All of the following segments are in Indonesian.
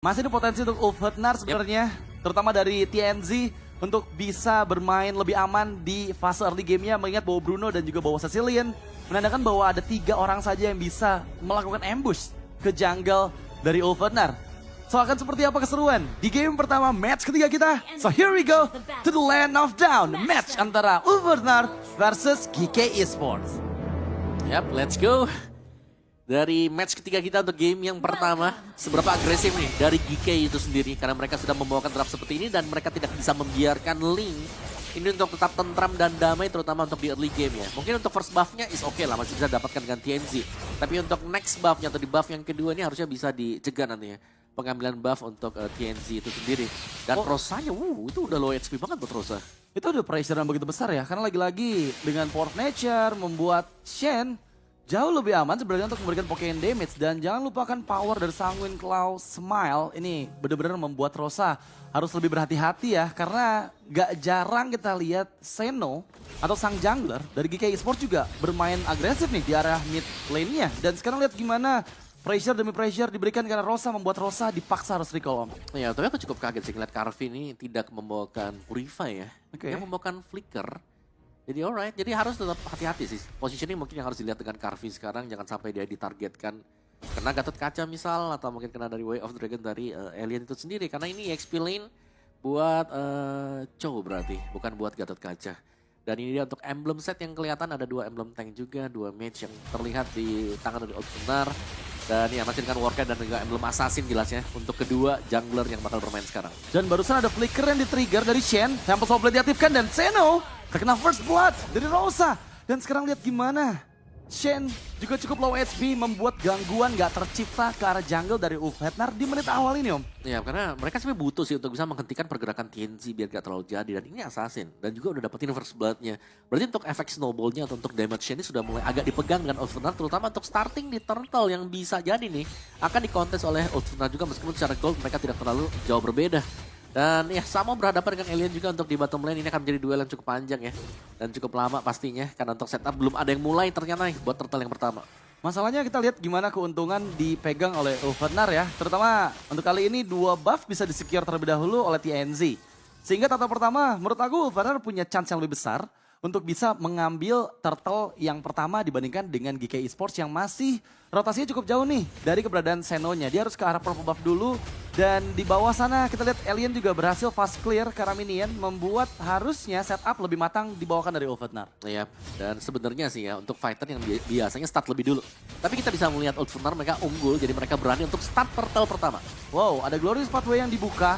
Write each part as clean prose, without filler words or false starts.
Masih ada potensi untuk Ulfhednar sebenarnya, terutama dari TNZ untuk bisa bermain lebih aman di fase early gamenya, mengingat bahwa Bruno dan juga bahwa Cecilian menandakan bahwa ada 3 orang saja yang bisa melakukan ambush ke jungle dari Ulfhednar. So akan seperti apa keseruan di game pertama match ketiga kita? So here we go to the land of down, match antara Ulfhednar versus GK Esports. Yap, let's go. Dari match ketiga kita untuk game yang pertama, seberapa agresif nih dari GK itu sendiri. Karena mereka sudah membawakan draft seperti ini dan mereka tidak bisa membiarkan Ling ini untuk tetap tentram dan damai, terutama untuk di early game ya. Mungkin untuk first buff-nya is okay lah, masih bisa dapatkan dengan TNZ. Tapi untuk next buff-nya atau di buff yang kedua ini harusnya bisa dicegah nantinya. Pengambilan buff untuk TNZ itu sendiri. Dan Rosanya, itu udah low HP banget buat Rosa. Itu udah pressure yang begitu besar ya, karena lagi-lagi dengan Power of Nature membuat Shen jauh lebih aman sebenarnya untuk memberikan Pokémon damage. Dan jangan lupakan power dari Sanguine Claw Smile. Ini benar-benar membuat Rosa harus lebih berhati-hati ya. Karena gak jarang kita lihat Seno atau sang jungler dari GK Esports juga bermain agresif nih di arah mid lane-nya. Dan sekarang lihat gimana pressure demi pressure diberikan karena Rosa membuat Rosa dipaksa harus recall om. Ya, tapi aku cukup kaget sih ngeliat Carvi ini tidak membawakan Purify ya. Oke. Yang membawakan Flicker. Jadi alright, jadi harus tetap hati-hati sih. Positioning mungkin yang harus dilihat dengan Carvi sekarang, jangan sampai dia ditargetkan kena Gatot Kaca misal, atau mungkin kena dari Way of Dragon dari Alien itu sendiri. Karena ini XP lane buat Chow berarti, bukan buat Gatot Kaca. Dan ini dia untuk emblem set yang kelihatan ada 2 emblem tank juga, 2 mage yang terlihat di tangan dari Ulfhednar. Dan ya masih dengan Warcry dan juga emblem assassin jelasnya untuk kedua jungler yang bakal bermain sekarang. Dan barusan ada flicker yang di-trigger dari Shen, sampai Soul Blade diaktifkan dan Seno terkena first blood dari Rosa. Dan sekarang lihat gimana Shen juga cukup low HP, membuat gangguan gak tercipta ke arah jungle dari Ulfhednar di menit awal ini om. Ya karena mereka sebenarnya butuh sih untuk bisa menghentikan pergerakan TNZ biar gak terlalu jadi. Dan ini assassin dan juga udah dapetin first blood-nya. Berarti untuk efek snowball-nya atau untuk damage-nya ini sudah mulai agak dipegang dengan Ulfhednar. Terutama untuk starting di turtle yang bisa jadi nih akan dikontes oleh Ulfhednar juga, meskipun secara gold mereka tidak terlalu jauh berbeda. Dan ya sama berhadapan dengan Alien juga untuk di bottom lane. Ini akan menjadi duel yang cukup panjang ya. Dan cukup lama pastinya. Karena untuk setup belum ada yang mulai ternyata nih buat turtle yang pertama. Masalahnya kita lihat gimana keuntungan dipegang oleh Ulfhednar ya. Terutama untuk kali ini 2 buff bisa di-secure terlebih dahulu oleh TNZ. Sehingga tata pertama menurut aku Ulfhednar punya chance yang lebih besar untuk bisa mengambil turtle yang pertama dibandingkan dengan GK Esports yang masih rotasinya cukup jauh nih dari keberadaan Senonya. Dia harus ke arah purple buff dulu. Dan di bawah sana kita lihat Alien juga berhasil fast clear karena minion, membuat harusnya setup lebih matang dibawakan dari Ulfhednar. Iya, dan sebenarnya sih ya untuk fighter yang biasanya start lebih dulu. Tapi kita bisa melihat Ulfhednar mereka unggul, jadi mereka berani untuk start turtle pertama. Wow, ada Glorious Pathway yang dibuka.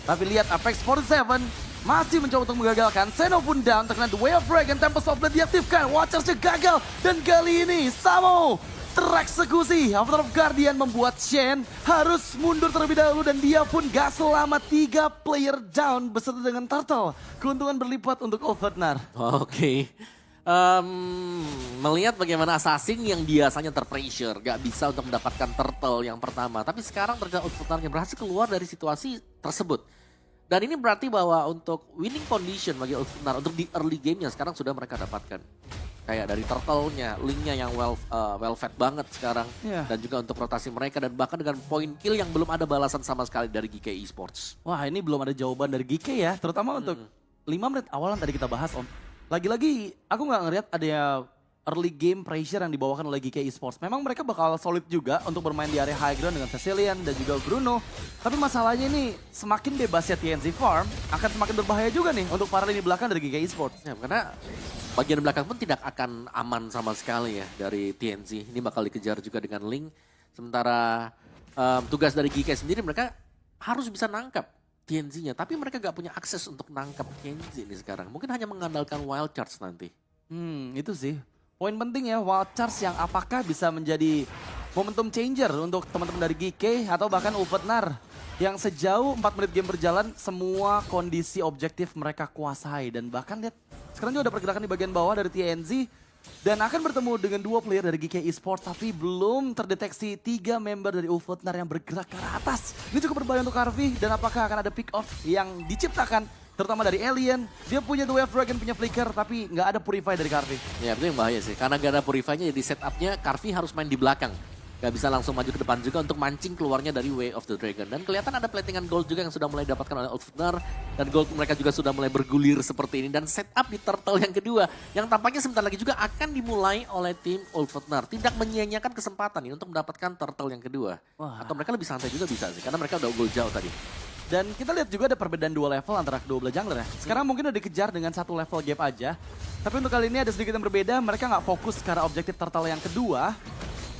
Tapi lihat Apex 47 masih mencoba untuk menggagalkan. Seno pun down, terkena The Way of Dragon, Tempest of Blade diaktifkan. Watchersnya gagal, dan kali ini Samo tereksekusi. Avatar of Guardian membuat Shen harus mundur terlebih dahulu dan dia pun gak selamat. 3 player down beserta dengan Turtle. Keuntungan berlipat untuk Ulfhednar. Oke. Melihat bagaimana assassin yang biasanya terpressure, gak bisa untuk mendapatkan turtle yang pertama. Tapi sekarang ternyata Ulfhednar yang berhasil keluar dari situasi tersebut. Dan ini berarti bahwa untuk winning condition bagi Ulfhednar untuk di early game-nya sekarang sudah mereka dapatkan. Kayak dari turtle-nya, Link-nya yang well fed banget sekarang. Yeah. Dan juga untuk rotasi mereka dan bahkan dengan point kill yang belum ada balasan sama sekali dari GK Esports. Wah, ini belum ada jawaban dari GK ya, terutama untuk 5 menit awalan tadi kita bahas om. Lagi-lagi aku nggak ngelihat ada early game pressure yang dibawakan oleh GK Esports. Memang mereka bakal solid juga untuk bermain di area high ground dengan Cecilian dan juga Bruno. Tapi masalahnya ini semakin bebasnya TNZ Farm akan semakin berbahaya juga nih untuk para lini belakang dari GK Esports. Ya, karena bagian belakang pun tidak akan aman sama sekali ya dari TNZ. Ini bakal dikejar juga dengan Link. Sementara tugas dari GK sendiri mereka harus bisa nangkap TNZ-nya. Tapi mereka gak punya akses untuk nangkap TNZ ini sekarang. Mungkin hanya mengandalkan wild charge nanti. Itu sih. Poin penting ya, wild charge yang apakah bisa menjadi momentum changer untuk teman-teman dari GK atau bahkan Ulfhednar. Yang sejauh 4 menit game berjalan, semua kondisi objektif mereka kuasai. Dan bahkan lihat, sekarang juga ada pergerakan di bagian bawah dari TNZ. Dan akan bertemu dengan 2 player dari GK Esports, tapi belum terdeteksi 3 member dari Ulfhednar yang bergerak ke arah atas. Ini cukup berbahaya untuk Carvi, dan apakah akan ada pick off yang diciptakan terutama dari Alien. Dia punya The Way of Dragon, punya Flicker, tapi nggak ada Purify dari Carvi. Ya itu yang bahaya sih, karena gak ada Purify-nya jadi setupnya Carvi harus main di belakang. Gak bisa langsung maju ke depan juga untuk mancing keluarnya dari Way of the Dragon. Dan kelihatan ada platingan gold juga yang sudah mulai didapatkan oleh Ulfnar. Dan gold mereka juga sudah mulai bergulir seperti ini. Dan setup di turtle yang kedua yang tampaknya sebentar lagi juga akan dimulai oleh tim Ulfnar. Tidak menyia-nyiakan kesempatan ini untuk mendapatkan turtle yang kedua. Wah. Atau mereka lebih santai juga bisa sih, karena mereka udah unggul jauh tadi. Dan kita lihat juga ada perbedaan 2 level antara kedua belah jungler ya. Sekarang mungkin udah dikejar dengan 1 level gap aja. Tapi untuk kali ini ada sedikit yang berbeda, mereka nggak fokus ke arah objektif turtle yang kedua.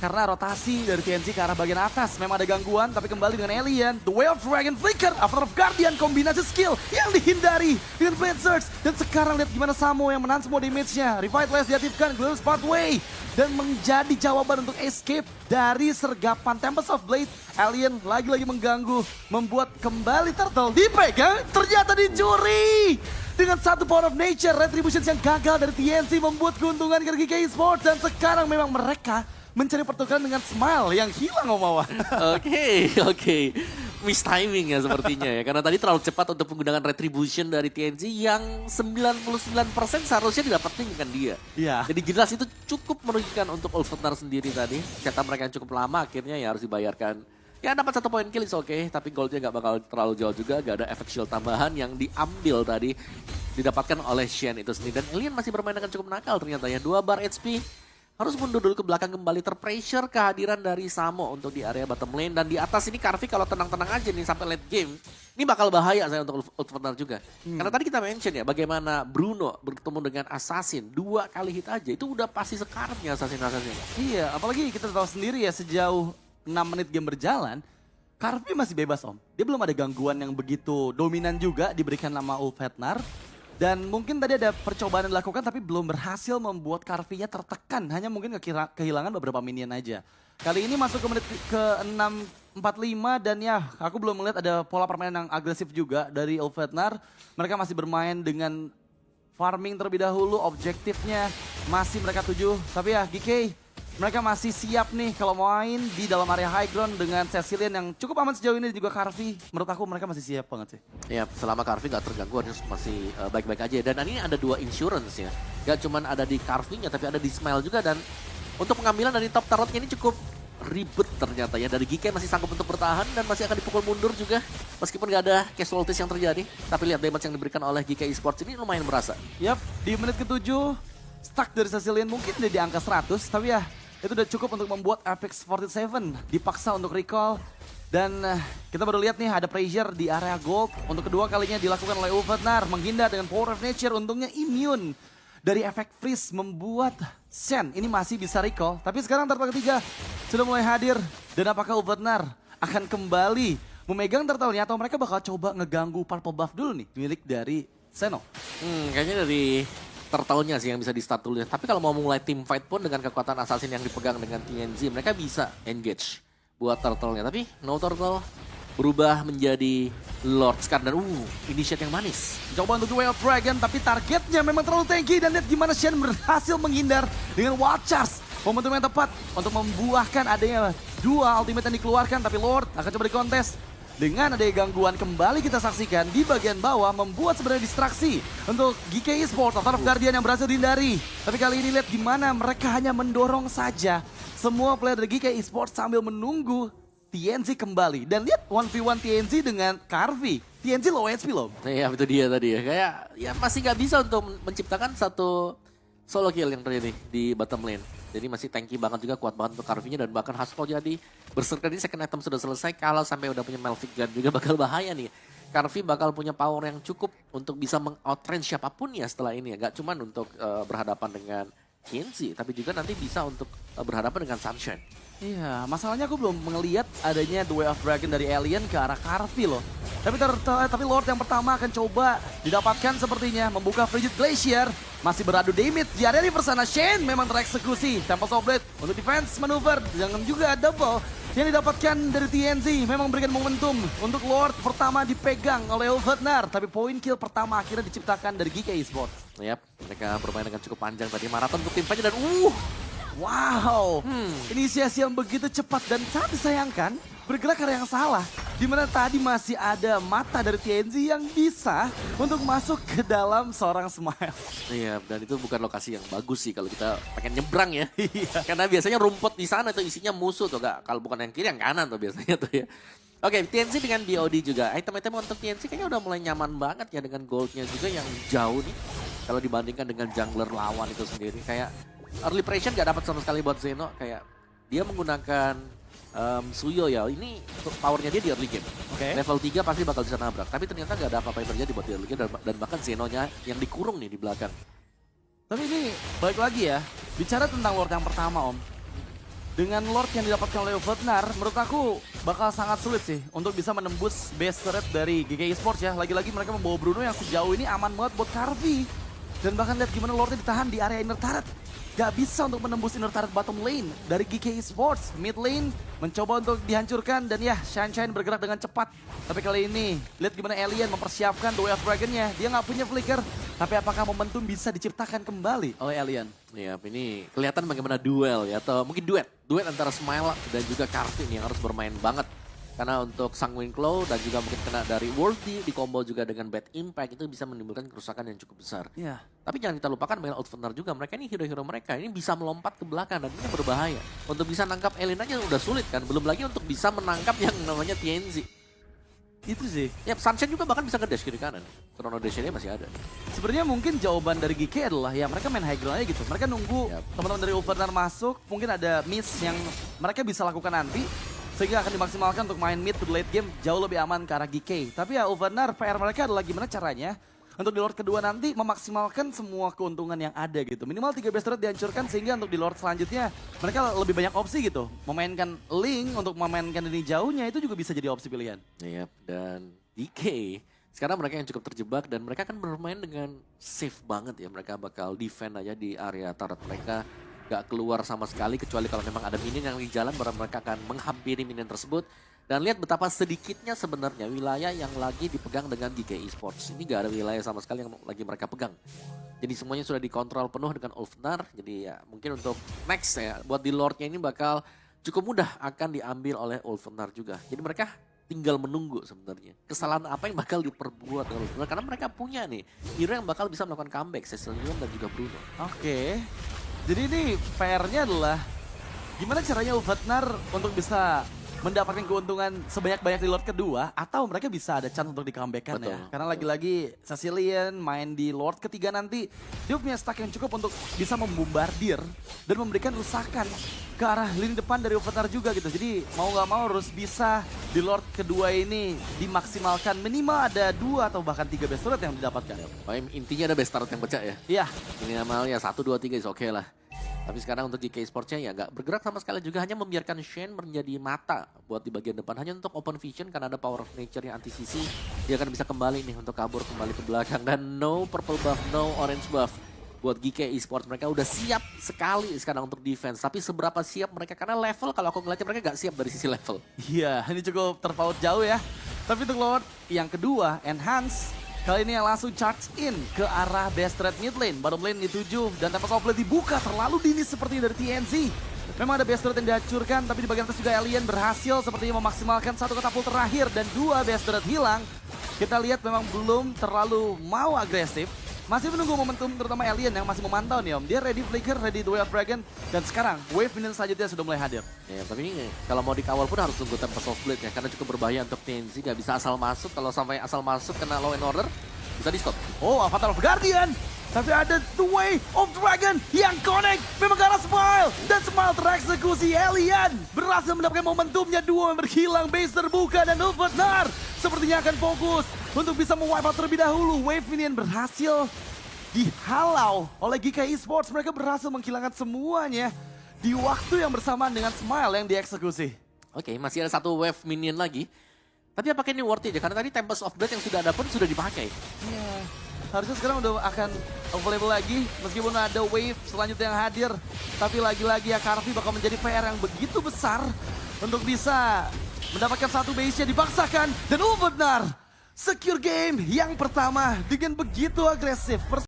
Karena rotasi dari TNC ke arah bagian atas. Memang ada gangguan, tapi kembali dengan Alien. The Way of Dragon Flicker, After of Guardian, kombinasi skill yang dihindari dengan Blade Surge. Dan sekarang lihat gimana Samo yang menahan semua damage-nya. Revitalize diaktifkan, Glimpse Pathway. Dan menjadi jawaban untuk escape dari sergapan Tempest of Blade. Alien lagi-lagi mengganggu, membuat kembali Turtle dipegang, ternyata dicuri. Dengan satu Power of Nature, Retributions yang gagal dari TNC membuat keuntungan ke GK Esports. Dan sekarang memang mereka mencari pertukaran dengan Smile yang hilang Omawan. Oke. Miss timing ya sepertinya ya. Karena tadi terlalu cepat untuk penggunaan Retribution dari TNC yang 99% seharusnya didapatkan dengan dia. Iya. Jadi jelas itu cukup merugikan untuk Ulfnar sendiri tadi. Cetak mereka yang cukup lama akhirnya ya harus dibayarkan. Ya dapat 1 poin kill is oke, tapi goldnya nggak bakal terlalu jauh juga. Gak ada efek shield tambahan yang diambil tadi. Didapatkan oleh Shen itu sendiri. Dan Alien masih bermain dengan cukup nakal ternyata ya. 2 bar HP. Harus mundur dulu ke belakang kembali, terpressure kehadiran dari Samo untuk di area bottom lane. Dan di atas ini Karvi kalau tenang-tenang aja nih sampai late game, ini bakal bahaya saya untuk Ulfnar juga. Karena tadi kita mention ya bagaimana Bruno bertemu dengan Assassin 2 kali hit aja, itu udah pasti sekaratnya Assassin-Assassin. Iya, apalagi kita tahu sendiri ya sejauh 6 menit game berjalan, Karvi masih bebas Om. Dia belum ada gangguan yang begitu dominan juga diberikan nama Ulfnar. Dan mungkin tadi ada percobaan yang dilakukan tapi belum berhasil membuat Karvi-nya tertekan. Hanya mungkin kehilangan beberapa minion aja. Kali ini masuk ke menit ke-6.45 dan ya aku belum melihat ada pola permainan yang agresif juga dari Ulfnar. Mereka masih bermain dengan farming terlebih dahulu, objektifnya masih mereka tuju. Tapi ya GK, mereka masih siap nih kalau main di dalam area high ground dengan Cecilian yang cukup aman sejauh ini dan juga Karvi. Menurut aku mereka masih siap banget sih. Ya selama Karvi nggak terganggu masih baik-baik aja. Dan ini ada 2 insurance ya. Gak cuman ada di Karvi-nya tapi ada di Smile juga. Dan untuk pengambilan dari top turret ini cukup ribet ternyata ya. Dari GK masih sanggup untuk bertahan dan masih akan dipukul mundur juga. Meskipun gak ada casualties yang terjadi. Tapi lihat damage yang diberikan oleh GK Esports ini lumayan berasa. Yap, di menit ke-7 stuck dari Cecilian mungkin udah di angka 100. Tapi ya itu udah cukup untuk membuat Apex 47 dipaksa untuk recall. Dan kita baru lihat nih ada pressure di area gold. Untuk kedua kalinya dilakukan oleh Ulfnar. Menghindar dengan Power of Nature, untungnya immune dari efek freeze membuat Shen ini masih bisa recall. Tapi sekarang turtle ketiga sudah mulai hadir. Dan apakah Ulfnar akan kembali memegang turtle-nya atau mereka bakal coba ngeganggu purple buff dulu nih milik dari Seno? Kayaknya dari turtle-nya sih yang bisa di start dulu ya. Tapi kalau mau mulai team fight pun dengan kekuatan assassin yang dipegang dengan TNZ, mereka bisa engage buat turtle-nya. Tapi no turtle berubah menjadi Lord Scar dan initiate yang manis. Coba untuk Way of Dragon tapi targetnya memang terlalu tanky dan lihat gimana Shen berhasil menghindar dengan Wild Charge. Momentum yang tepat untuk membuahkan adanya 2 ultimate yang dikeluarkan tapi Lord akan coba dikontes. Dengan adanya gangguan kembali kita saksikan di bagian bawah membuat sebenarnya distraksi untuk GK Esports atau Guardian yang berhasil dihindari. Tapi kali ini lihat gimana mereka hanya mendorong saja semua player dari GK Esports sambil menunggu TNC kembali. Dan lihat 1v1 TNC dengan Karvi. TNC low HP loh. Iya itu dia tadi ya. Kayak ya masih nggak bisa untuk menciptakan satu solo kill yang terjadi di bottom lane. Jadi masih tanky banget juga, kuat banget untuk Karvi-nya. Dan bahkan Haskell jadi berserta di second item sudah selesai. Kalau sampai udah punya Malphite Gun juga bakal bahaya nih. Karvi bakal punya power yang cukup untuk bisa meng-outrange siapapun ya setelah ini ya. Gak cuman untuk berhadapan dengan TNC, tapi juga nanti bisa untuk berhadapan dengan Sunshine. Iya, masalahnya aku belum melihat adanya The Way of Dragon dari Alien ke arah Karvi loh. Tapi Lord yang pertama akan coba didapatkan sepertinya. Membuka Frigid Glacier. Masih beradu damage di area river sana. Shen memang tereksekusi. Tempest of Blade untuk defense maneuver. Jangan juga double yang didapatkan dari TNZ. Memang memberikan momentum untuk Lord pertama dipegang oleh Ulfnar. Tapi poin kill pertama akhirnya diciptakan dari GK Esports. Yap, mereka bermain dengan cukup panjang tadi. Maraton untuk tim fight-nya dan Wow, inisiasi yang begitu cepat dan sangat disayangkan. bergerak ke arah yang salah. Dimana tadi masih ada mata dari TNZ yang bisa untuk masuk ke dalam seorang Smile. Iya, dan itu bukan lokasi yang bagus sih kalau kita pengen nyebrang ya. Iya. Karena biasanya rumput di sana tuh isinya musuh tuh, gak, kalau bukan yang kiri yang kanan tuh biasanya tuh ya. Oke, TNC dengan BOD juga. Item-item untuk TNC kayaknya udah mulai nyaman banget ya dengan goldnya juga yang jauh nih. Kalau dibandingkan dengan jungler lawan itu sendiri. Kayak early pressure gak dapat sama sekali buat Zeno. Kayak dia menggunakan Suyo ya. Ini powernya dia di early game. Oke. Level 3 pasti bakal bisa nabrak. Tapi ternyata gak ada apa-apa yang terjadi buat di early game. Dan bahkan Zenonya yang dikurung nih di belakang. Tapi ini balik lagi ya, bicara tentang Lord yang pertama Om. Dengan Lord yang didapatkan oleh Uvetnar, menurut aku bakal sangat sulit sih untuk bisa menembus base turret dari GK Esports ya. Lagi-lagi mereka membawa Bruno yang sejauh ini aman banget buat Carvi. Dan bahkan lihat gimana Lordnya ditahan di area inner turret. Gak bisa untuk menembus inner turret bottom lane dari GK Esports. Mid lane mencoba untuk dihancurkan dan ya Sunshine bergerak dengan cepat. Tapi kali ini lihat gimana Alien mempersiapkan The Way of Dragon-nya. Dia gak punya flicker. Tapi apakah momentum bisa diciptakan kembali oleh Alien? Ya, ini kelihatan bagaimana duel ya, atau mungkin duet antara Smile dan juga Carvin yang harus bermain banget. Karena untuk Sanguine Claw dan juga mungkin kena dari Worthy di combo juga dengan Bad Impact itu bisa menimbulkan kerusakan yang cukup besar. Iya. Tapi jangan kita lupakan dengan Outfender juga, mereka ini hero-hero mereka ini bisa melompat ke belakang dan ini berbahaya. Untuk bisa nangkap Alien aja udah sulit kan, belum lagi untuk bisa menangkap yang namanya TNZ. Itu sih. Ya, Sunshine juga bahkan bisa nge-dash kiri kanan. Chrono Dash-nya masih ada. Sebenarnya mungkin jawaban dari GK adalah ya mereka main high ground aja gitu. Mereka nunggu teman-teman dari Uvetnar masuk, mungkin ada miss yang mereka bisa lakukan nanti. Sehingga akan dimaksimalkan untuk main mid to late game jauh lebih aman ke arah GK. Tapi ya Uvetnar PR mereka adalah gimana caranya untuk di Lord kedua nanti memaksimalkan semua keuntungan yang ada gitu. Minimal 3 base turret dihancurkan sehingga untuk di Lord selanjutnya mereka lebih banyak opsi gitu. Memainkan Link untuk memainkan ini jauhnya itu juga bisa jadi opsi pilihan. Iya, dan DK sekarang mereka yang cukup terjebak dan mereka akan bermain dengan safe banget ya. Mereka bakal defend aja di area turret mereka. Gak keluar sama sekali kecuali kalau memang ada minion yang di jalan baru mereka akan menghampiri minion tersebut. Dan lihat betapa sedikitnya sebenarnya wilayah yang lagi dipegang dengan GK Esports. Ini gak ada wilayah sama sekali yang lagi mereka pegang. Jadi semuanya sudah dikontrol penuh dengan Ulfnar. Jadi ya mungkin untuk next ya buat di Lordnya ini bakal cukup mudah akan diambil oleh Ulfnar juga. Jadi mereka tinggal menunggu sebenarnya. Kesalahan apa yang bakal diperbuat oleh Ulfnar. Karena mereka punya nih hero yang bakal bisa melakukan comeback. Cecilion dan juga Bruno. Oke. Jadi ini PR-nya adalah gimana caranya Uvetnar untuk bisa mendapatkan keuntungan sebanyak-banyak di Lord kedua atau mereka bisa ada chance untuk di-comeback-kan ya. Karena lagi-lagi Cecilion main di Lord ketiga nanti dia punya stack yang cukup untuk bisa membombardir dan memberikan rusakan ke arah lini depan dari Uvetnar juga gitu. Jadi mau nggak mau harus bisa di Lord kedua ini dimaksimalkan minimal ada 2 atau bahkan 3 best turret yang didapatkan. Intinya ada best turret yang pecah ya. Iya. Minimal ya 1, 2, 3 is oke lah. Tapi sekarang untuk GK Sports-nya ya nggak bergerak sama sekali juga, hanya membiarkan Shen menjadi mata buat di bagian depan. Hanya untuk open vision karena ada power of nature yang anti-CC. Dia akan bisa kembali nih untuk kabur kembali ke belakang. Dan no purple buff, no orange buff. Buat GK Esports mereka udah siap sekali sekarang untuk defense. Tapi seberapa siap mereka, karena level kalau aku ngeliatnya mereka nggak siap dari sisi level. Iya, ini cukup terpaut jauh ya. Tapi untuk Lord yang kedua, Enhance. Kali ini yang langsung charge in ke arah base turret mid lane. Bottom lane dituju dan Tempest of Blade dibuka terlalu dini seperti dari TNZ. Memang ada base turret yang dihancurkan, tapi di bagian atas juga Alien berhasil sepertinya memaksimalkan 1 katapult terakhir dan 2 base turret hilang. Kita lihat memang belum terlalu mau agresif. Masih menunggu momentum terutama Alien yang masih memantau nih Om. Dia ready flicker, ready The Way of Dragon. Dan sekarang wave minion selanjutnya sudah mulai hadir. Ya, tapi ini kalau mau dikawal pun harus tunggu Tempest of Blade ya. Karena cukup berbahaya untuk TNZ. Gak bisa asal masuk. Kalau sampai asal masuk kena Law and Order, bisa di stop. Oh, Avatar of Guardian. Tapi ada The Way of Dragon yang connect. Memang ke arah Smile. Dan Smile tereksekusi. Alien berhasil mendapatkan momentumnya. Duo yang berhilang. Base terbuka dan Uvetnar sepertinya akan fokus untuk bisa mewipe out terlebih dahulu. Wave minion berhasil dihalau oleh GK Esports. Mereka berhasil menghilangkan semuanya di waktu yang bersamaan dengan Smile yang dieksekusi. Oke, masih ada 1 wave minion lagi. Tapi apakah ini worth it ya? Karena tadi Tempest of Blade yang sudah ada pun sudah dipakai. Iya, harusnya sekarang udah akan available lagi. Meskipun ada wave selanjutnya yang hadir. Tapi lagi-lagi ya Carvi bakal menjadi PR yang begitu besar untuk bisa mendapatkan 1 base-nya dipaksakan. Dan Uvetnar secure game yang pertama dengan begitu agresif.